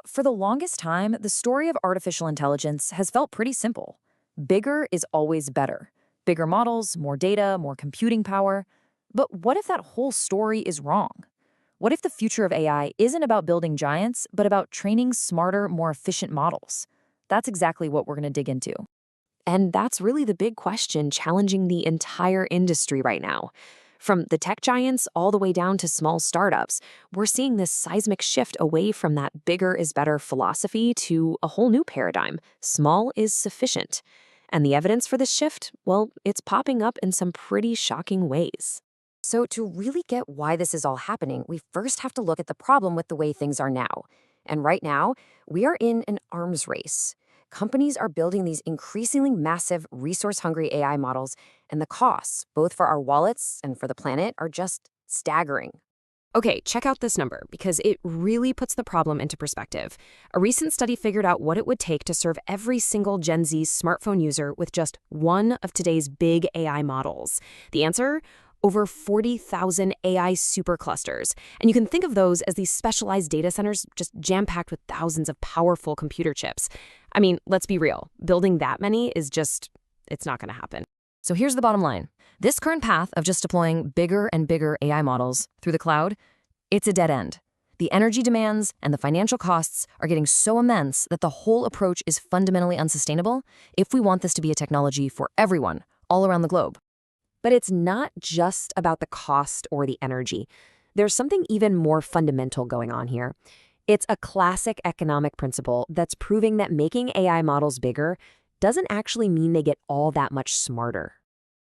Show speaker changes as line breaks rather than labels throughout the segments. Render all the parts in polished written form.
For the longest time, the story of artificial intelligence has felt pretty simple. Bigger is always better. Bigger models, more data, more computing power. But what if that whole story is wrong? What if the future of AI isn't about building giants, but about training smarter, more efficient models? That's exactly what we're going to dig into.
And that's really the big question challenging the entire industry right now. From the tech giants all the way down to small startups, we're seeing this seismic shift away from that bigger is better philosophy to a whole new paradigm. Small is sufficient. And the evidence for this shift, well, it's popping up in some pretty shocking ways.
So, to really get why this is all happening, we first have to look at the problem with the way things are now. And right now, we are in an arms race. Companies are building these increasingly massive, resource hungry AI models, and the costs, both for our wallets and for the planet, are just staggering.
Okay, check out this number because it really puts the problem into perspective. A recent study figured out what it would take to serve every single Gen Z smartphone user with just one of today's big AI models. The answer? Over 40,000 AI superclusters. And you can think of those as these specialized data centers just jam-packed with thousands of powerful computer chips. I mean, let's be real. Building that many is just, it's not going to happen.
So here's the bottom line. This current path of just deploying bigger and bigger AI models through the cloud, it's a dead end. The energy demands and the financial costs are getting so immense that the whole approach is fundamentally unsustainable if we want this to be a technology for everyone all around the globe.
But it's not just about the cost or the energy. There's something even more fundamental going on here. It's a classic economic principle that's proving that making AI models bigger doesn't actually mean they get all that much smarter.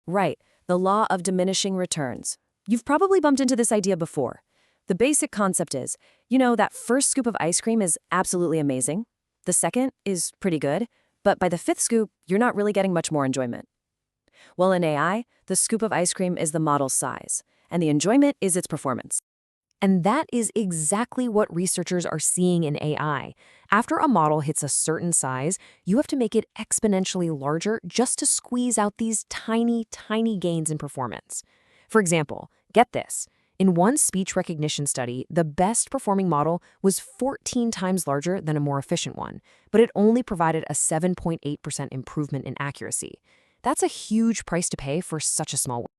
Right, the law of diminishing returns. You've probably bumped into this idea before. The basic concept is, that first scoop of ice cream is absolutely amazing. The second is pretty good, but by the fifth scoop, you're not really getting much more enjoyment. Well, in AI, the scoop of ice cream is the model's size, and the enjoyment is its performance. And that is exactly what researchers are seeing in AI. After a model hits a certain size, you have to make it exponentially larger just to squeeze out these tiny, tiny gains in performance. For example, get this. In one speech recognition study, the best performing model was 14 times larger than a more efficient one, but it only provided a 7.8% improvement in accuracy. That's a huge price to pay for such a small one.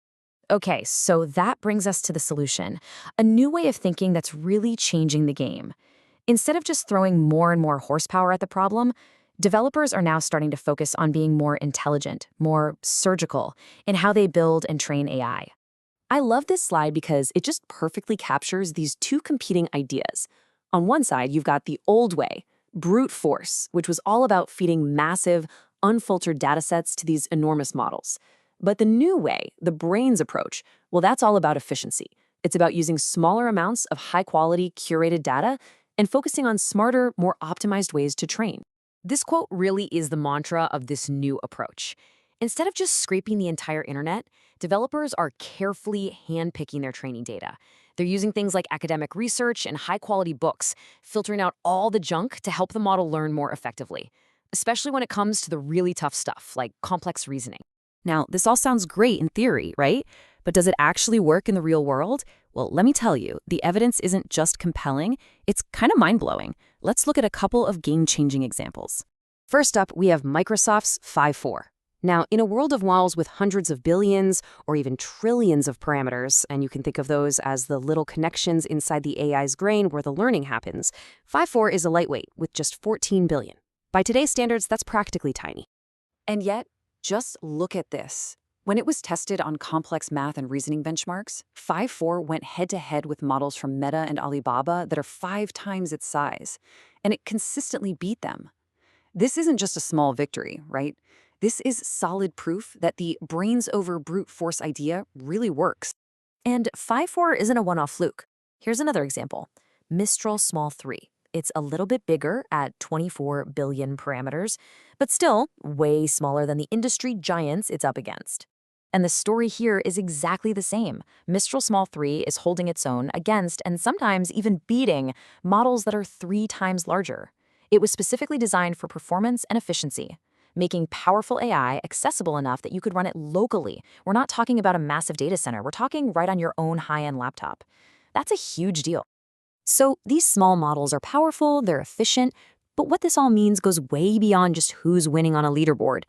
Okay, so that brings us to the solution, a new way of thinking that's really changing the game. Instead of just throwing more and more horsepower at the problem, developers are now starting to focus on being more intelligent, more surgical in how they build and train AI. I love this slide because it just perfectly captures these two competing ideas. On one side, you've got the old way, brute force, which was all about feeding massive, unfiltered datasets to these enormous models. But the new way, the brains approach, well, that's all about efficiency. It's about using smaller amounts of high-quality, curated data and focusing on smarter, more optimized ways to train. This quote really is the mantra of this new approach. Instead of just scraping the entire internet, developers are carefully handpicking their training data. They're using things like academic research and high-quality books, filtering out all the junk to help the model learn more effectively, especially when it comes to the really tough stuff, like complex reasoning. Now, this all sounds great in theory, right? But does it actually work in the real world? Well, let me tell you, the evidence isn't just compelling, it's kind of mind-blowing. Let's look at a couple of game-changing examples. First up, we have Microsoft's 5.4. Now, in a world of models with hundreds of billions or even trillions of parameters, and you can think of those as the little connections inside the AI's brain where the learning happens, 5.4 is a lightweight with just 14 billion. By today's standards, that's practically tiny. And yet, just look at this. When it was tested on complex math and reasoning benchmarks, 5.4 went head-to-head with models from Meta and Alibaba that are 5 times its size, and it consistently beat them. This isn't just a small victory, right? This is solid proof that the brains over brute force idea really works. And 5.4 isn't a one-off fluke. Here's another example. Mistral Small 3. It's a little bit bigger at 24 billion parameters, but still way smaller than the industry giants it's up against. And the story here is exactly the same. Mistral Small 3 is holding its own against and sometimes even beating models that are 3 times larger. It was specifically designed for performance and efficiency, making powerful AI accessible enough that you could run it locally. We're not talking about a massive data center. We're talking right on your own high-end laptop. That's a huge deal.
So these small models are powerful, they're efficient, but what this all means goes way beyond just who's winning on a leaderboard.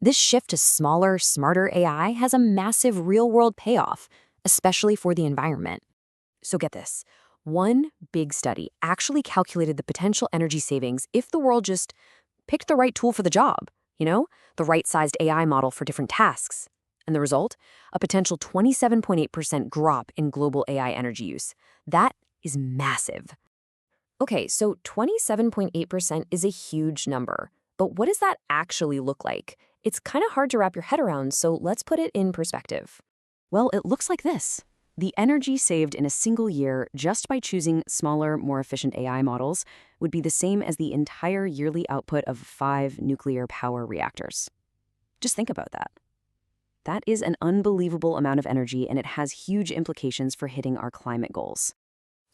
This shift to smaller, smarter AI has a massive real-world payoff, especially for the environment. So get this. One big study actually calculated the potential energy savings if the world just picked the right tool for the job, the right-sized AI model for different tasks. And the result? A potential 27.8% drop in global AI energy use. That is massive. Okay, so 27.8% is a huge number. But what does that actually look like? It's kind of hard to wrap your head around, so let's put it in perspective.
Well, it looks like this. The energy saved in a single year just by choosing smaller, more efficient AI models would be the same as the entire yearly output of 5 nuclear power reactors. Just think about that. That is an unbelievable amount of energy, and it has huge implications for hitting our climate goals.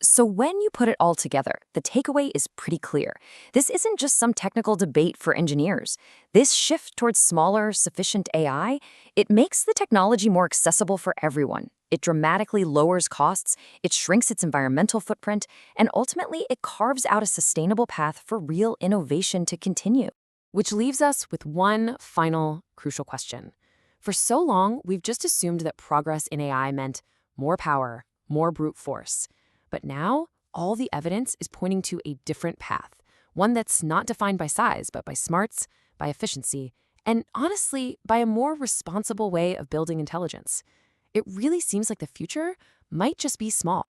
So when you put it all together, the takeaway is pretty clear. This isn't just some technical debate for engineers. This shift towards smaller, sufficient AI, it makes the technology more accessible for everyone. It dramatically lowers costs, it shrinks its environmental footprint, and ultimately it carves out a sustainable path for real innovation to continue.
Which leaves us with one final crucial question. For so long, we've just assumed that progress in AI meant more power, more brute force. But now, all the evidence is pointing to a different path, one that's not defined by size, but by smarts, by efficiency, and honestly, by a more responsible way of building intelligence. It really seems like the future might just be small.